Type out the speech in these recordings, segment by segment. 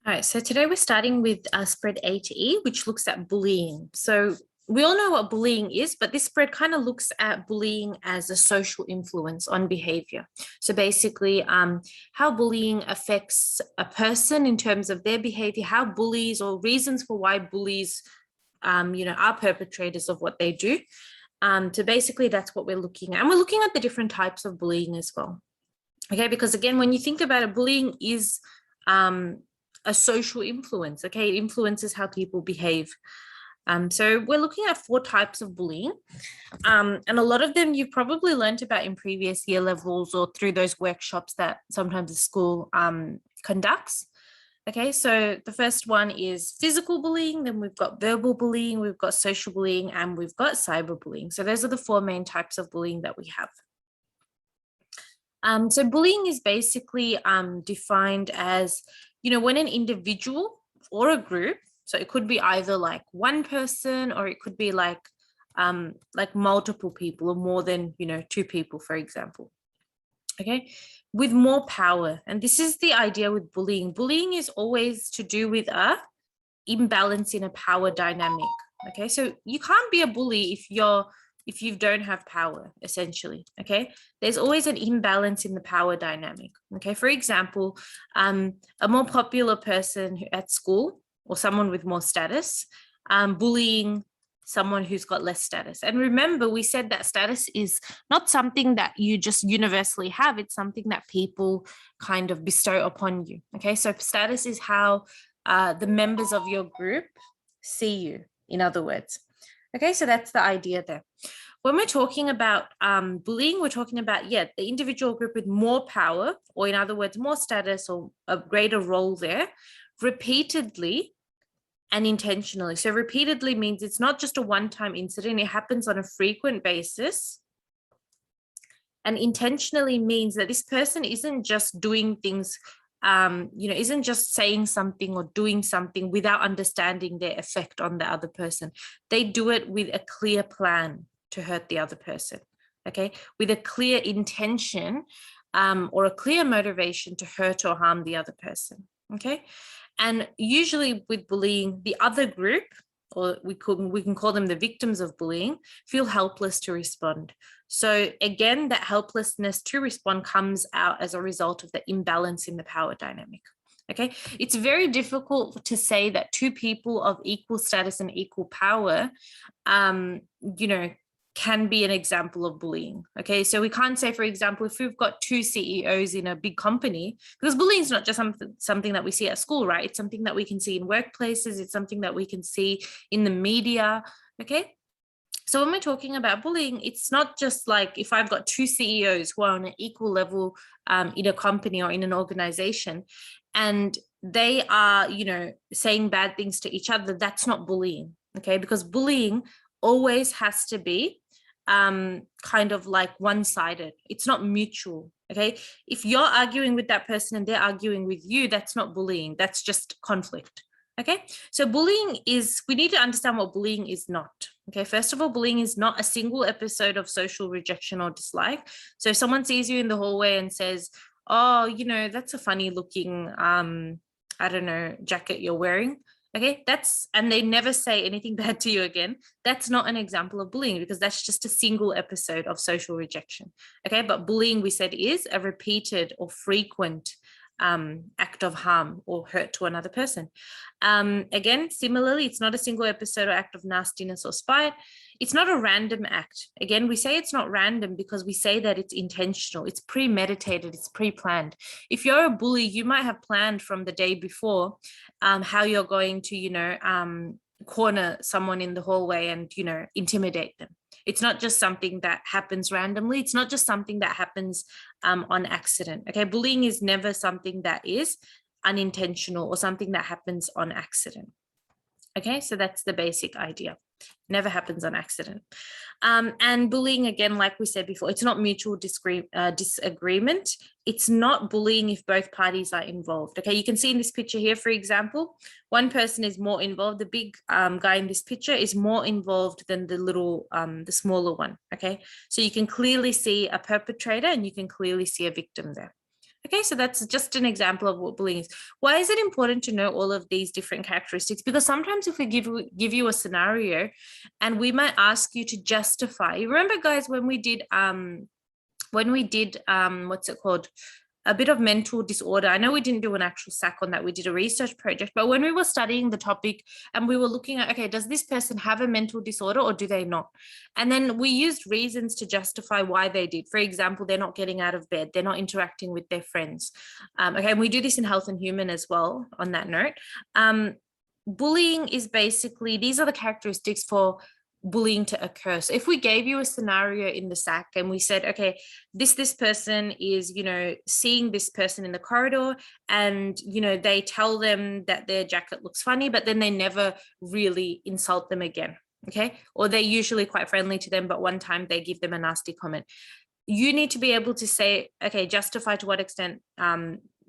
All right, so today we're starting with spread A to E, which looks at bullying. So we all know what bullying is, but this spread kind of looks at bullying as a social influence on behavior. So basically, how bullying affects a person in terms of their behavior, how bullies or reasons for why bullies, are perpetrators of what they do. So basically, that's what we're looking at. And we're looking at the different types of bullying as well. Okay, because again, when you think about it, bullying is a social influence. Okay, it influences how people behave. So we're looking at 4 types of bullying, and a lot of them you've probably learned about in previous year levels or through those workshops that sometimes the school conducts. Okay, so the first one is physical bullying, then we've got verbal bullying, we've got social bullying, and we've got cyberbullying. So those are the 4 main types of bullying that we have. So bullying is basically defined as, when an individual or a group, so it could be either like one person or it could be like multiple people or more than, 2 people, for example. Okay, with more power. And this is the idea with bullying. Bullying is always to do with a imbalance in a power dynamic. Okay, so you can't be a bully if you don't have power, essentially. Okay, there's always an imbalance in the power dynamic. Okay, for example, a more popular person at school or someone with more status bullying someone who's got less status. And remember, we said that status is not something that you just universally have. It's something that people kind of bestow upon you. Okay, so status is how the members of your group see you, in other words. Okay, so that's the idea there. When we're talking about bullying, we're talking about, the individual group with more power, or in other words, more status or a greater role there, repeatedly and intentionally. So repeatedly means it's not just a one-time incident, it happens on a frequent basis. And intentionally means that this person isn't just doing things, isn't just saying something or doing something without understanding their effect on the other person. They do it with a clear plan to hurt the other person, okay, with a clear intention or a clear motivation to hurt or harm the other person, okay? And usually with bullying, the other group, or we can call them the victims of bullying, feel helpless to respond. So again, that helplessness to respond comes out as a result of the imbalance in the power dynamic. Okay, it's very difficult to say that 2 people of equal status and equal power, can be an example of bullying. Okay, so we can't say, for example, if we've got 2 CEOs in a big company, because bullying is not just something that we see at school, right? It's something that we can see in workplaces. It's something that we can see in the media. Okay, so when we're talking about bullying, it's not just like if I've got 2 CEOs who are on an equal level in a company or in an organization, and they are, saying bad things to each other, that's not bullying. Okay, because bullying always has to be kind of like one-sided. It's not mutual. Okay, if you're arguing with that person and they're arguing with you, that's not bullying, that's just conflict. Okay, so bullying is, we need to understand what bullying is not. Okay, first of all, bullying is not a single episode of social rejection or dislike. So if someone sees you in the hallway and says, oh, that's a funny looking jacket you're wearing, okay, and they never say anything bad to you again, that's not an example of bullying, because that's just a single episode of social rejection. Okay, but bullying, we said, is a repeated or frequent act of harm or hurt to another person. Again, similarly, it's not a single episode or act of nastiness or spite. It's not a random act. Again, we say it's not random because we say that it's intentional, it's premeditated, it's pre-planned. If you're a bully, you might have planned from the day before how you're going to, corner someone in the hallway and, intimidate them. It's not just something that happens randomly. It's not just something that happens on accident. Okay, bullying is never something that is unintentional or something that happens on accident. Okay, so that's the basic idea. Never happens on accident. And bullying, again, like we said before, it's not mutual disagreement. It's not bullying if both parties are involved. Okay, you can see in this picture here, for example, one person is more involved. The big guy in this picture is more involved than the smaller one. Okay, so you can clearly see a perpetrator and you can clearly see a victim there. Okay, so that's just an example of what bullying is. Why is it important to know all of these different characteristics? Because sometimes if we give you a scenario and we might ask you to justify, you remember guys, when we did what's it called? A bit of mental disorder. I know we didn't do an actual SAC on that. We did a research project, but when we were studying the topic and we were looking at, okay, does this person have a mental disorder or do they not? And then we used reasons to justify why they did. For example, they're not getting out of bed. They're not interacting with their friends. Okay, and we do this in Health and Human as well on that note. Bullying is basically, these are the characteristics for bullying to occur. So if we gave you a scenario in the SAC and we said, okay, this person is, seeing this person in the corridor and, they tell them that their jacket looks funny, but then they never really insult them again. Okay. Or they're usually quite friendly to them, but one time they give them a nasty comment. You need to be able to say, okay, justify to what extent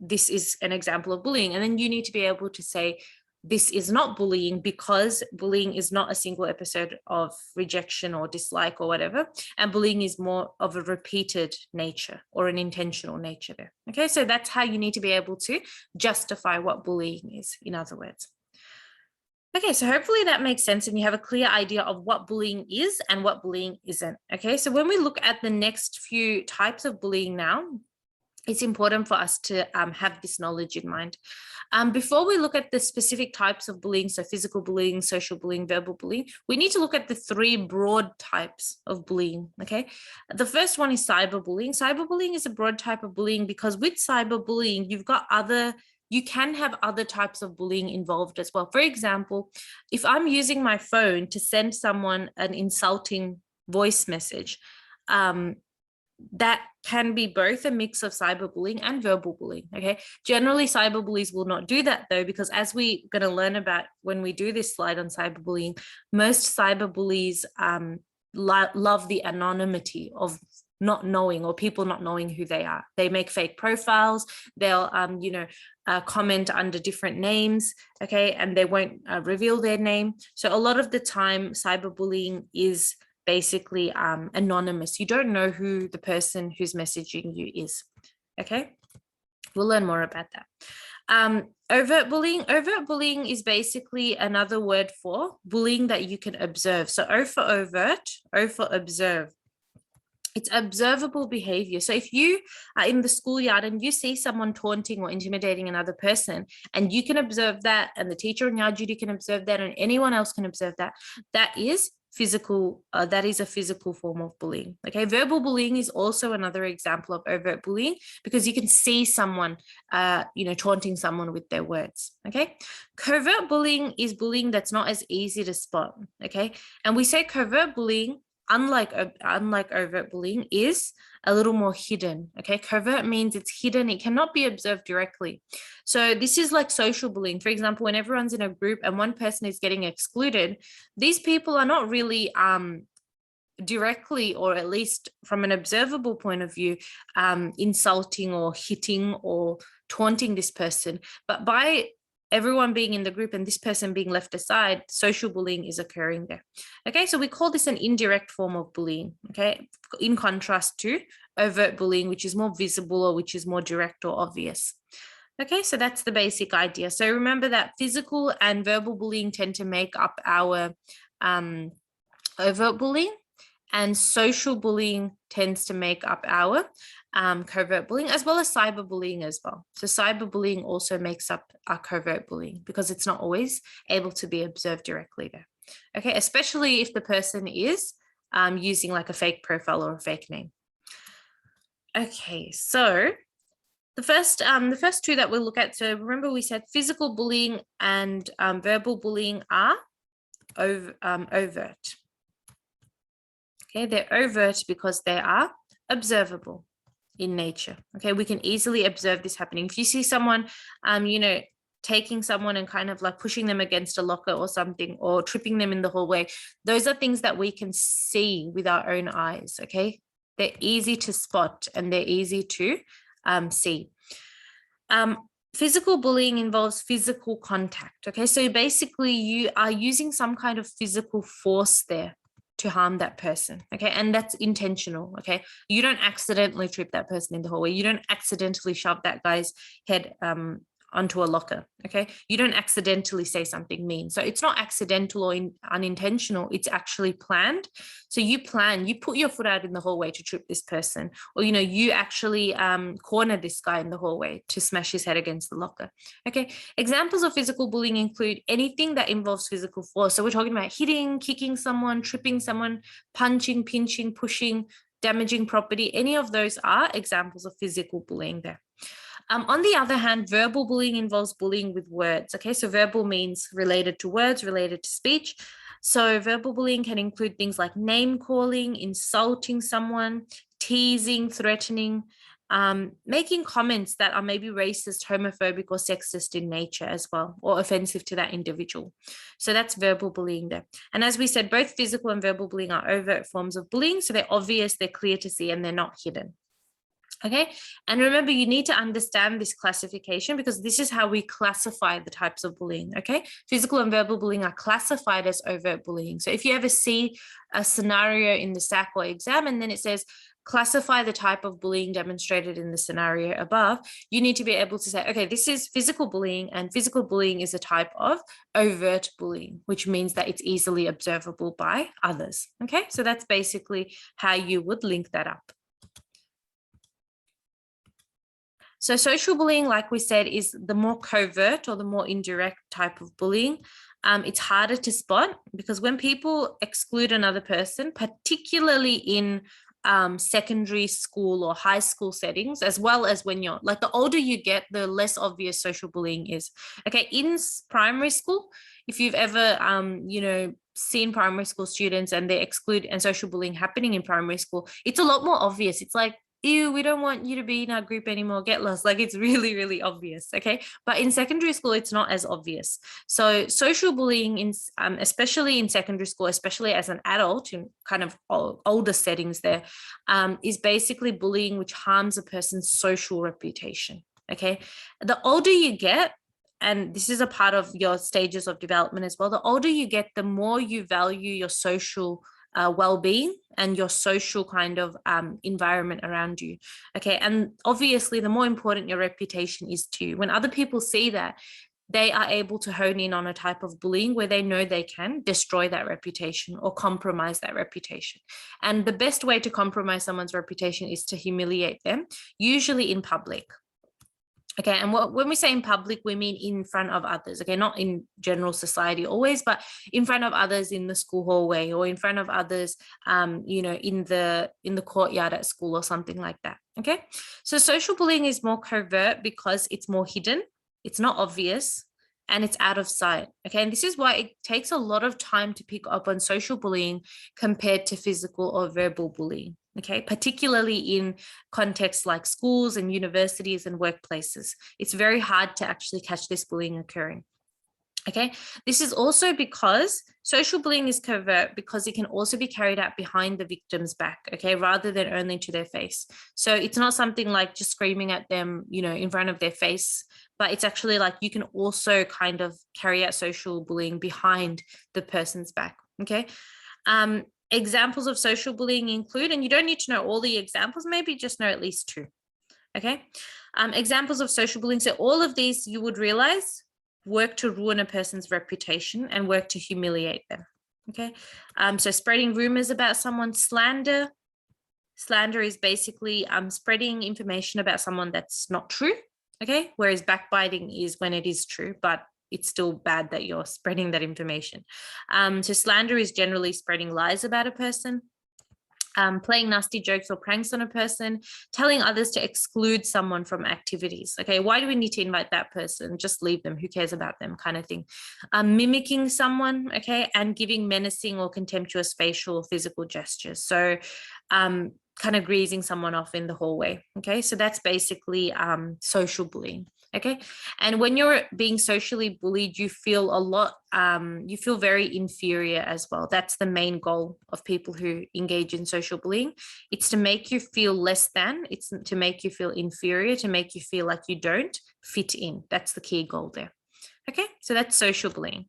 this is an example of bullying. And then you need to be able to say, this is not bullying because bullying is not a single episode of rejection or dislike or whatever. And bullying is more of a repeated nature or an intentional nature there. Okay, so that's how you need to be able to justify what bullying is, in other words. Okay, so hopefully that makes sense and you have a clear idea of what bullying is and what bullying isn't. Okay, so when we look at the next few types of bullying now, it's important for us to have this knowledge in mind. Before we look at the specific types of bullying, so physical bullying, social bullying, verbal bullying, we need to look at the three broad types of bullying, okay? The first one is cyberbullying. Cyberbullying is a broad type of bullying because with cyberbullying, you can have other types of bullying involved as well. For example, if I'm using my phone to send someone an insulting voice message, that can be both a mix of cyberbullying and verbal bullying, okay? Generally, cyberbullies will not do that though, because as we're going to learn about when we do this slide on cyberbullying, most cyberbullies love the anonymity of not knowing or people not knowing who they are. They make fake profiles. They'll, comment under different names, okay? And they won't reveal their name. So a lot of the time, cyberbullying is basically anonymous. You don't know who the person who's messaging you is, okay? We'll learn more about that. Overt bullying is basically another word for bullying that you can observe. So O for overt, O for observe. It's observable behavior. So if you are in the schoolyard and you see someone taunting or intimidating another person, and you can observe that, and the teacher in yard duty can observe that, and anyone else can observe that, that is physical, that is a physical form of bullying. Okay, verbal bullying is also another example of overt bullying because you can see someone, taunting someone with their words. Okay, covert bullying is bullying that's not as easy to spot. Okay, and we say covert bullying, unlike overt bullying, is a little more hidden. Okay, covert means it's hidden, it cannot be observed directly. So this is like social bullying. For example, when everyone's in a group and one person is getting excluded, these people are not really directly, or at least from an observable point of view, insulting or hitting or taunting this person, but by everyone being in the group and this person being left aside, social bullying is occurring there. Okay, so we call this an indirect form of bullying, okay, in contrast to overt bullying, which is more visible or which is more direct or obvious. Okay, so that's the basic idea. So remember that physical and verbal bullying tend to make up our overt bullying, and social bullying tends to make up our covert bullying, as well as cyberbullying as well. So cyberbullying also makes up our covert bullying because it's not always able to be observed directly there. Okay, especially if the person is using like a fake profile or a fake name. Okay, so the first two that we'll look at, so remember we said physical bullying and verbal bullying are overt. Okay, they're overt because they are observable in nature. Okay, we can easily observe this happening. If you see someone, taking someone and kind of like pushing them against a locker or something, or tripping them in the hallway, those are things that we can see with our own eyes. Okay, they're easy to spot and they're easy to see. Physical bullying involves physical contact. Okay, so basically you are using some kind of physical force there. to harm that person. Okay. And that's intentional. Okay. You don't accidentally trip that person in the hallway. You don't accidentally shove that guy's head onto a locker. Okay. You don't accidentally say something mean. So it's not accidental or unintentional. It's actually planned. So you plan, you put your foot out in the hallway to trip this person, or, you know, you actually corner this guy in the hallway to smash his head against the locker. Okay. Examples of physical bullying include anything that involves physical force. So we're talking about hitting, kicking someone, tripping someone, punching, pinching, pushing, damaging property. Any of those are examples of physical bullying there. On the other hand, verbal bullying involves bullying with words. Okay, so verbal means related to words, related to speech. So verbal bullying can include things like name calling, insulting someone, teasing, threatening, making comments that are maybe racist, homophobic, or sexist in nature as well, or offensive to that individual. So that's verbal bullying there. And as we said, both physical and verbal bullying are overt forms of bullying. So they're obvious, they're clear to see, and they're not hidden. Okay. And remember, you need to understand this classification because this is how we classify the types of bullying. Okay. Physical and verbal bullying are classified as overt bullying. So if you ever see a scenario in the SAC or exam, and then it says, classify the type of bullying demonstrated in the scenario above, you need to be able to say, okay, this is physical bullying, and physical bullying is a type of overt bullying, which means that it's easily observable by others. Okay. So that's basically how you would link that up. So social bullying, like we said, is the more covert or the more indirect type of bullying. It's harder to spot because when people exclude another person, particularly in secondary school or high school settings, as well as when you're like, the older you get, the less obvious social bullying is. Okay, in primary school, if you've ever, seen primary school students and they exclude and social bullying happening in primary school, it's a lot more obvious. It's like, ew, we don't want you to be in our group anymore, get lost. Like, it's really, really obvious. Okay. But in secondary school, it's not as obvious. So social bullying, especially in secondary school, especially as an adult in kind of older settings there, is basically bullying which harms a person's social reputation. Okay. The older you get, and this is a part of your stages of development as well, the older you get, the more you value your social well-being and your social kind of environment around you. Okay. And obviously, the more important your reputation is to you. When other people see that, they are able to hone in on a type of bullying where they know they can destroy that reputation or compromise that reputation. And the best way to compromise someone's reputation is to humiliate them, usually in public. Okay, and when we say in public, we mean in front of others. Okay, not in general society always, but in front of others in the school hallway or in front of others, in the courtyard at school or something like that. Okay, so social bullying is more covert because it's more hidden, it's not obvious, and it's out of sight. Okay, and this is why it takes a lot of time to pick up on social bullying compared to physical or verbal bullying. Okay, particularly in contexts like schools and universities and workplaces. It's very hard to actually catch this bullying occurring. Okay, this is also because social bullying is covert because it can also be carried out behind the victim's back, okay, rather than only to their face. So it's not something like just screaming at them, in front of their face, but it's actually like you can also kind of carry out social bullying behind the person's back, okay? Examples of social bullying include, and you don't need to know all the examples, maybe just know at least two, okay? Examples of social bullying. So all of these you would realize work to ruin a person's reputation and work to humiliate them, okay? So spreading rumors about someone, slander. Slander is basically spreading information about someone that's not true, okay? Whereas backbiting is when it is true, but it's still bad that you're spreading that information. So slander is generally spreading lies about a person, playing nasty jokes or pranks on a person, telling others to exclude someone from activities. Okay, why do we need to invite that person? Just leave them. Who cares about them? Kind of thing. Mimicking someone, okay, and giving menacing or contemptuous facial or physical gestures. So kind of greasing someone off in the hallway. Okay, so that's basically social bullying. Okay, and when you're being socially bullied, you feel you feel very inferior as well. That's the main goal of people who engage in social bullying. It's to make you feel less than, it's to make you feel inferior, to make you feel like you don't fit in. That's the key goal there. Okay, so that's social bullying.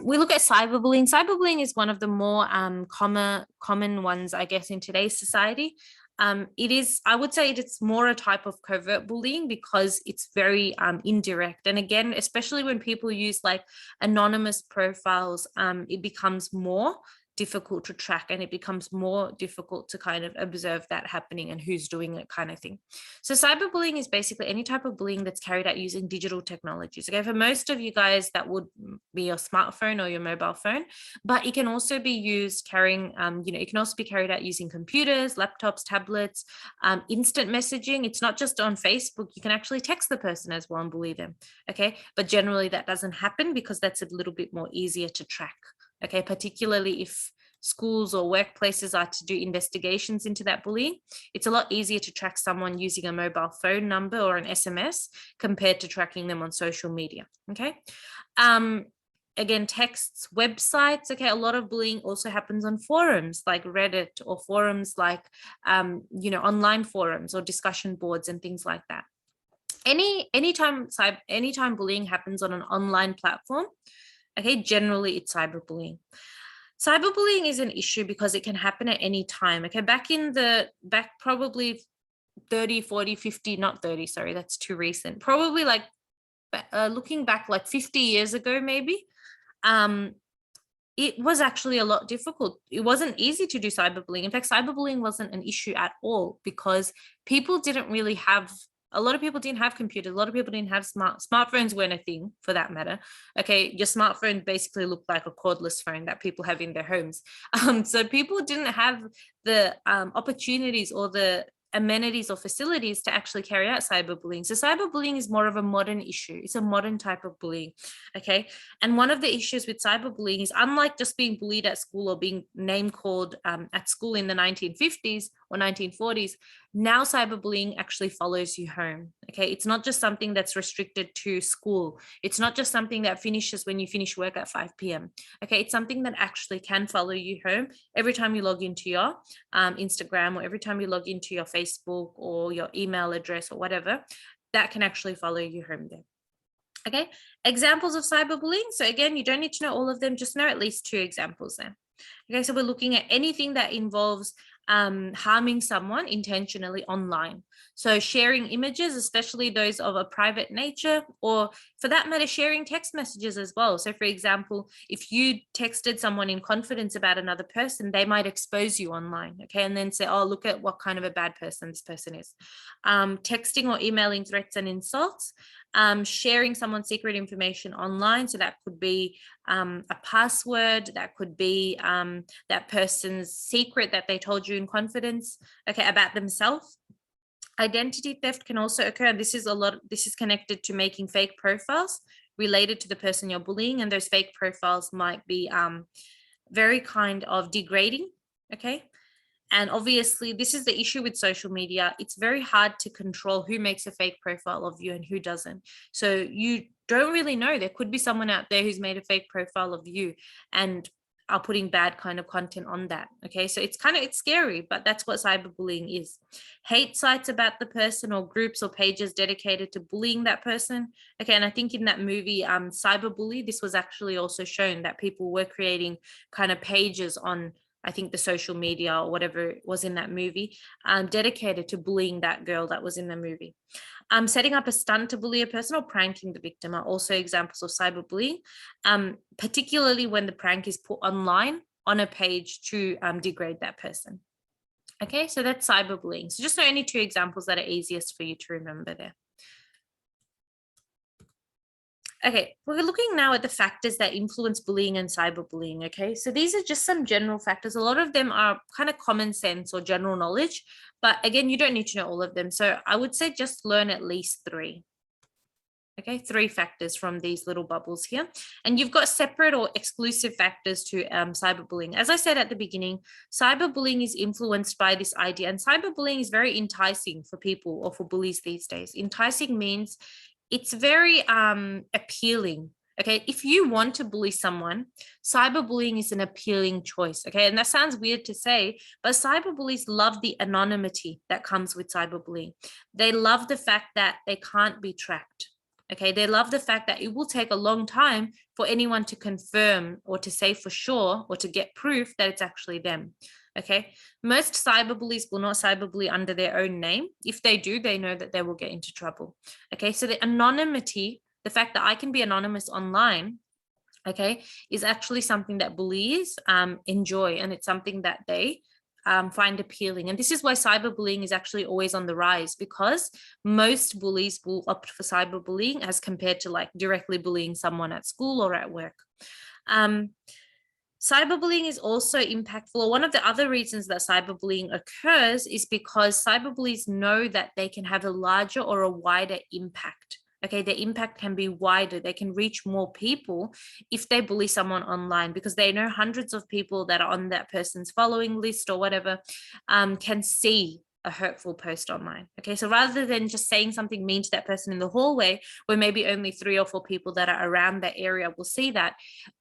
We look at cyberbullying. Cyberbullying is one of the more common ones, I guess, in today's society. It is, I would say it's more a type of covert bullying because it's very indirect. And again, especially when people use like anonymous profiles, it becomes more difficult to track, and it becomes more difficult to kind of observe that happening and who's doing it, kind of thing. So cyberbullying is basically any type of bullying that's carried out using digital technologies. Okay, for most of you guys, that would be your smartphone or your mobile phone, but it can also be used carrying, it can also be carried out using computers, laptops, tablets, instant messaging. It's not just on Facebook. You can actually text the person as well and bully them. Okay, but generally that doesn't happen because that's a little bit more easier to track. Okay, particularly if schools or workplaces are to do investigations into that bullying, it's a lot easier to track someone using a mobile phone number or an SMS compared to tracking them on social media. Okay. Again, texts, websites. Okay, a lot of bullying also happens on forums like Reddit or forums like, online forums or discussion boards and things like that. Anytime bullying happens on an online platform, okay, generally it's cyberbullying. Cyberbullying is an issue because it can happen at any time. Okay, back probably 30, 40, 50, not 30, sorry, that's too recent. Probably like looking back like 50 years ago, maybe, it was actually a lot difficult. It wasn't easy to do cyberbullying. In fact, cyberbullying wasn't an issue at all because people didn't really have, a lot of people didn't have computers. A lot of people didn't have smartphones weren't a thing for that matter. Okay, your smartphone basically looked like a cordless phone that people have in their homes. So people didn't have the opportunities or the amenities or facilities to actually carry out cyberbullying. So cyberbullying is more of a modern issue. It's a modern type of bullying. Okay. And one of the issues with cyberbullying is, unlike just being bullied at school or being name called at school in the 1950s or 1940s, now cyberbullying actually follows you home. Okay, it's not just something that's restricted to school. It's not just something that finishes when you finish work at 5 p.m. Okay, it's something that actually can follow you home every time you log into your Instagram, or every time you log into your Facebook or your email address or whatever. That can actually follow you home there. Okay, examples of cyberbullying. So again, you don't need to know all of them, just know at least 2 examples there. Okay, so we're looking at anything that involves harming someone intentionally online. So sharing images, especially those of a private nature, or for that matter, sharing text messages as well. So for example, if you texted someone in confidence about another person, they might expose you online, okay, and then say, oh, look at what kind of a bad person this person is. Texting or emailing threats and insults, sharing someone's secret information online. So that could be a password, that could be that person's secret that they told you in confidence, okay, about themselves. Identity theft can also occur. This is connected to making fake profiles related to the person you're bullying, and those fake profiles might be very kind of degrading, okay? And obviously, this is the issue with social media. It's very hard to control who makes a fake profile of you and who doesn't. So you don't really know. There could be someone out there who's made a fake profile of you and are putting bad kind of content on that. Okay, so it's scary, but that's what cyberbullying is. Hate sites about the person, or groups or pages dedicated to bullying that person. Okay, and I think in that movie, Cyberbully, this was actually also shown that people were creating kind of pages on, I think, the social media or whatever was in that movie, dedicated to bullying that girl that was in the movie. Setting up a stunt to bully a person or pranking the victim are also examples of cyberbullying, particularly when the prank is put online on a page to degrade that person. Okay, so that's cyberbullying. So just know any 2 examples that are easiest for you to remember there. Okay, we're looking now at the factors that influence bullying and cyberbullying, okay? So these are just some general factors. A lot of them are kind of common sense or general knowledge, but again, you don't need to know all of them. So I would say just learn at least 3. Okay, 3 factors from these little bubbles here. And you've got separate or exclusive factors to cyberbullying. As I said at the beginning, cyberbullying is influenced by this idea, and cyberbullying is very enticing for people or for bullies these days. Enticing means it's very appealing. Okay, if you want to bully someone, cyberbullying is an appealing choice. Okay, and that sounds weird to say, but cyberbullies love the anonymity that comes with cyberbullying. They love the fact that they can't be tracked. Okay, they love the fact that it will take a long time for anyone to confirm or to say for sure or to get proof that it's actually them. Okay, most cyberbullies will not cyberbully under their own name. If they do, they know that they will get into trouble. Okay, so the anonymity, the fact that I can be anonymous online, okay, is actually something that bullies enjoy, and it's something that they find appealing. And this is why cyberbullying is actually always on the rise, because most bullies will opt for cyberbullying as compared to like directly bullying someone at school or at work. Cyberbullying is also impactful. One of the other reasons that cyberbullying occurs is because cyberbullies know that they can have a larger or a wider impact. Okay, their impact can be wider. They can reach more people if they bully someone online, because they know hundreds of people that are on that person's following list or whatever can see a hurtful post online. Okay, so rather than just saying something mean to that person in the hallway, where maybe only 3 or 4 people that are around that area will see that,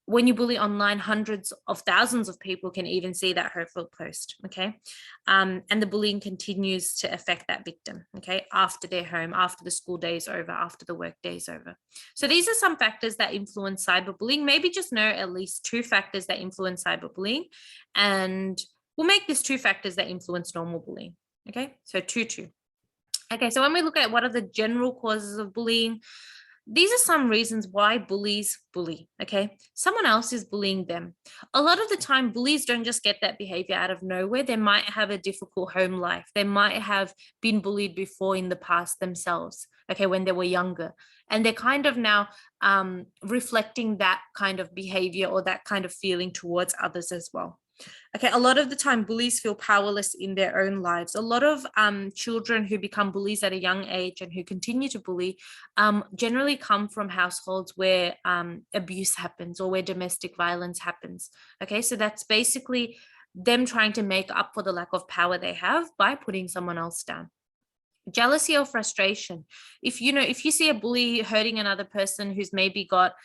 when you bully online, hundreds of thousands of people can even see that hurtful post. Okay, and the bullying continues to affect that victim. Okay, after they're home, after the school day is over, after the work day is over. So these are some factors that influence cyberbullying. Maybe just know at least 2 factors that influence cyberbullying, and we'll make this 2 factors that influence normal bullying. Okay, so 2. Okay, so when we look at what are the general causes of bullying, these are some reasons why bullies bully. Okay, someone else is bullying them. A lot of the time, bullies don't just get that behavior out of nowhere. They might have a difficult home life. They might have been bullied before in the past themselves, okay, when they were younger. And they're kind of now reflecting that kind of behavior or that kind of feeling towards others as well. Okay, a lot of the time bullies feel powerless in their own lives. A lot of children who become bullies at a young age and who continue to bully generally come from households where abuse happens or where domestic violence happens. Okay, so that's basically them trying to make up for the lack of power they have by putting someone else down. Jealousy or frustration. If you see a bully hurting another person who's maybe got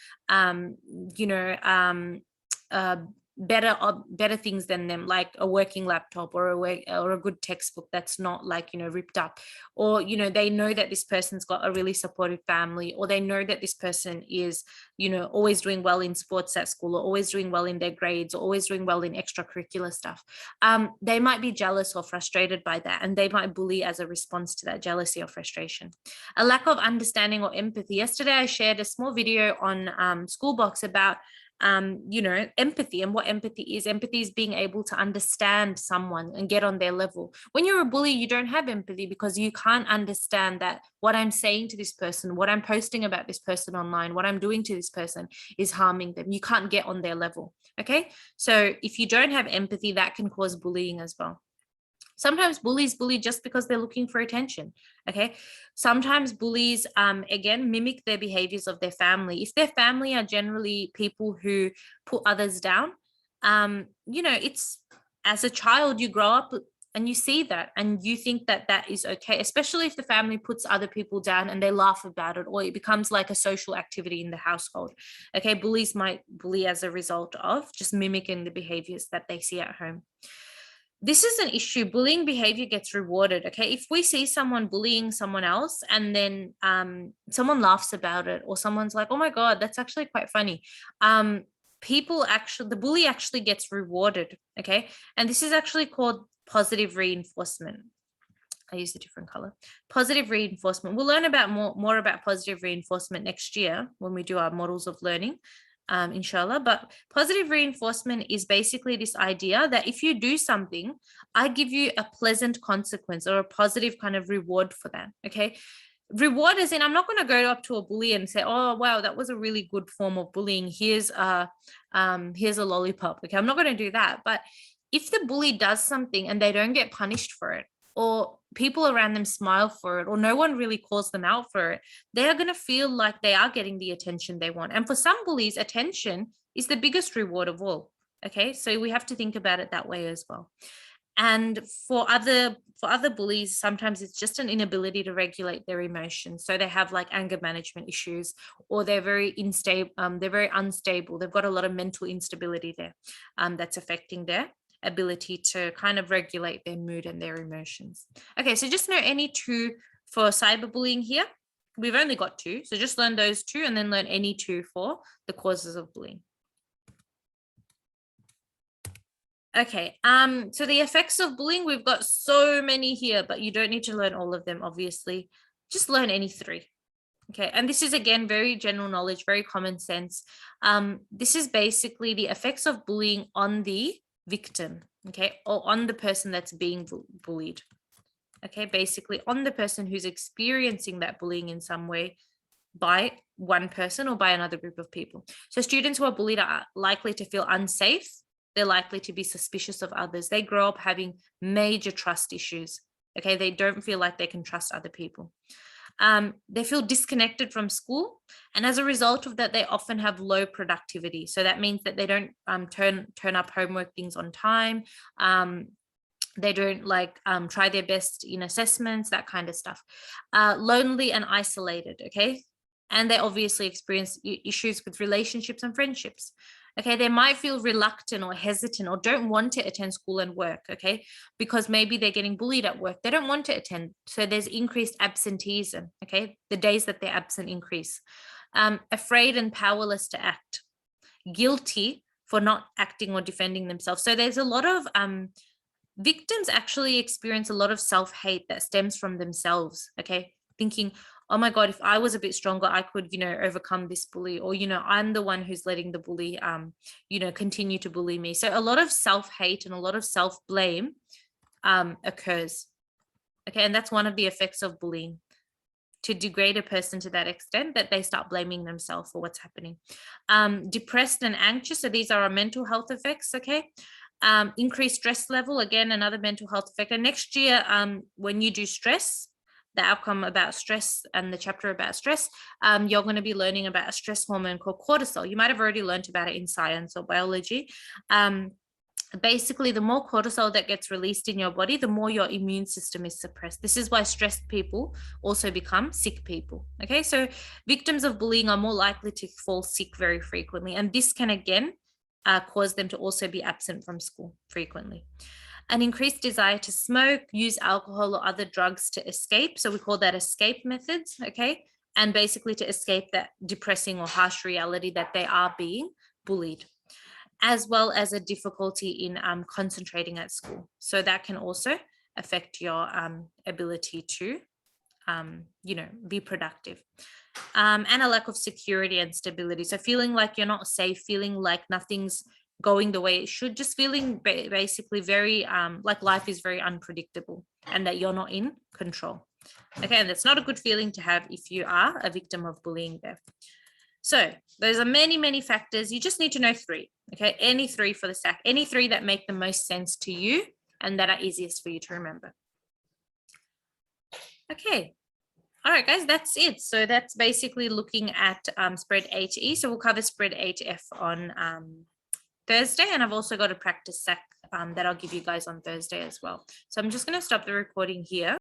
better things than them, like a working laptop or a good textbook that's not like ripped up, or they know that this person's got a really supportive family, or they know that this person is always doing well in sports at school, or always doing well in their grades, or always doing well in extracurricular stuff, they might be jealous or frustrated by that, and they might bully as a response to that jealousy or frustration. A lack of understanding or empathy. Yesterday I shared a small video on Schoolbox about empathy and what empathy is. Empathy is being able to understand someone and get on their level. When you're a bully, you don't have empathy because you can't understand that what I'm saying to this person, what I'm posting about this person online, what I'm doing to this person is harming them. You can't get on their level. Okay, so if you don't have empathy, that can cause bullying as well. Sometimes bullies bully just because they're looking for attention. Okay. Sometimes bullies, again, mimic their behaviors of their family. If their family are generally people who put others down, it's as a child, you grow up and you see that and you think that that is okay, especially if the family puts other people down and they laugh about it, or it becomes like a social activity in the household. Okay. Bullies might bully as a result of just mimicking the behaviors that they see at home. This is an issue. Bullying behavior gets rewarded. Okay, if we see someone bullying someone else and then someone laughs about it, or someone's like, oh my god, that's actually quite funny, the bully actually gets rewarded. Okay, and this is actually called positive reinforcement. I use a different color. Positive reinforcement. We'll learn about more about positive reinforcement next year when we do our models of learning. Inshallah. But positive reinforcement is basically this idea that if you do something, I give you a pleasant consequence or a positive kind of reward for that. Okay. Reward as in, I'm not going to go up to a bully and say, oh, wow, that was a really good form of bullying. Here's a lollipop. Okay. I'm not going to do that. But if the bully does something and they don't get punished for it, or people around them smile for it, or no one really calls them out for it, they are going to feel like they are getting the attention they want. And for some bullies, attention is the biggest reward of all. Okay, so we have to think about it that way as well. And for other bullies, sometimes it's just an inability to regulate their emotions. So they have like anger management issues, or they're very unstable. They've got a lot of mental instability there that's affecting their ability to kind of regulate their mood and their emotions. Okay, so just know any 2 for cyberbullying here. We've only got 2, so just learn those 2 and then learn any 2 for the causes of bullying. Okay, so the effects of bullying, we've got so many here, but you don't need to learn all of them, obviously. Just learn any 3. Okay, and this is again very general knowledge, very common sense. This is basically the effects of bullying on the victim, okay, or on the person that's being bullied. Okay, basically on the person who's experiencing that bullying in some way by one person or by another group of people. So students who are bullied are likely to feel unsafe. They're likely to be suspicious of others. They grow up having major trust issues. Okay, they don't feel like they can trust other people. They feel disconnected from school, and as a result of that, they often have low productivity. So that means that they don't turn up homework things on time. They don't try their best in assessments, that kind of stuff. Lonely and isolated, okay? And they obviously experience issues with relationships and friendships. Okay, they might feel reluctant or hesitant or don't want to attend school and work, okay, because maybe they're getting bullied at work. They don't want to attend. So there's increased absenteeism, okay? The days that they're absent increase. Afraid and powerless to act. Guilty for not acting or defending themselves. So there's a lot of victims actually experience a lot of self-hate that stems from themselves, okay? Thinking, oh my God, if I was a bit stronger, I could, overcome this bully, or, I'm the one who's letting the bully, continue to bully me. So a lot of self-hate and a lot of self-blame occurs, okay? And that's one of the effects of bullying, to degrade a person to that extent that they start blaming themselves for what's happening. Depressed and anxious, so these are our mental health effects, okay? Increased stress level, again, another mental health effect. And next year, when you do stress, the outcome about stress and the chapter about stress, you're going to be learning about a stress hormone called cortisol. You might have already learned about it in science or biology. Basically, the more cortisol that gets released in your body, the more your immune system is suppressed. This is why stressed people also become sick people. Okay, so victims of bullying are more likely to fall sick very frequently. And this can, again, cause them to also be absent from school frequently. An increased desire to smoke, use alcohol or other drugs to escape. So we call that escape methods, okay? And basically to escape that depressing or harsh reality that they are being bullied, as well as a difficulty in concentrating at school. So that can also affect your ability to, be productive. And a lack of security and stability. So feeling like you're not safe, feeling like nothing's going the way it should, just feeling basically very like life is very unpredictable and that you're not in control. Okay, and that's not a good feeling to have if you are a victim of bullying there. So those are many, many factors. You just need to know 3, okay? Any 3 for the stack, any 3 that make the most sense to you and that are easiest for you to remember. Okay. All right, guys, that's it. So that's basically looking at spread A to E. So we'll cover spread A to F on Thursday. And I've also got a practice sack that I'll give you guys on Thursday as well. So I'm just going to stop the recording here.